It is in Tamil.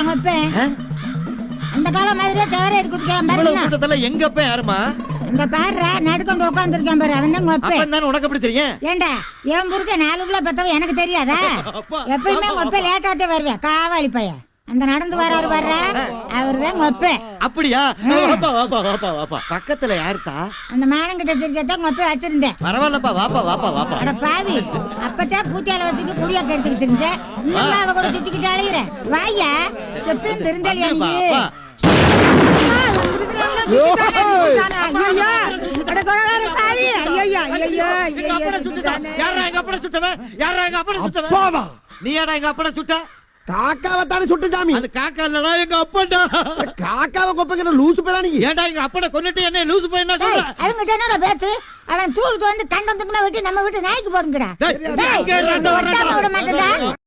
அவங்க அப்பன் அந்த காலம் மாதிரியே சேர குதிக்கலாம். எங்க அப்ப யாருமா? இந்த பாரு நடுக்கொண்டு உட்காந்துருக்கேன் பாரு, அவன் தான் அப்பன். உனக்கு எப்படி தெரியும்? ஏண்டா என் புருஷன் 4 கிலோ பெத்தவன் எனக்கு தெரியாதா? எப்பயுமே உங்க அப்ப லேட்டாத்தே வருவேன், காவாளி பையன். அந்த நடந்து வர்றாரு அவருதான் உங்க அப்ப. அப்படியா? பக்கத்துல யாருத்தா? அந்த மானங்கிட்ட திருக்கத்தான் உங்க அப்ப வச்சிருந்தேன். பரவாயில்லப்பா, வாப்பா. அட பாவி, அப்பதான் பூத்தியால வச்சுட்டு குடியா கெடுத்துக்கிட்டு இருந்தேன். இன்னும் அவ கூட சுத்திக்கிட்டு அழைகிற வாயா செத்துன்னு இருந்தாலியா நீ? நீயாடா எங்க அப்பட சுட்ட? காக்காவத்தானே சுட்டு சாமி. அது காக்கா இல்லடா, எங்க அப்பன்டா. காக்காவை கொப்பைக்கிற லூசு பேரா நீ? ஏன்டா எங்க அப்பட கொன்னுட்டு என்ன லூசு போய் என்ன சொல்ற? அவங்கிட்ட என்னடா பேச்சு? அவன் தூக்கிட்டு வந்து கண்டம் துக்குமா வெட்டி நம்ம வீட்டு நாய்க்கு போடுங்கடா. விட மாட்டேன்டா.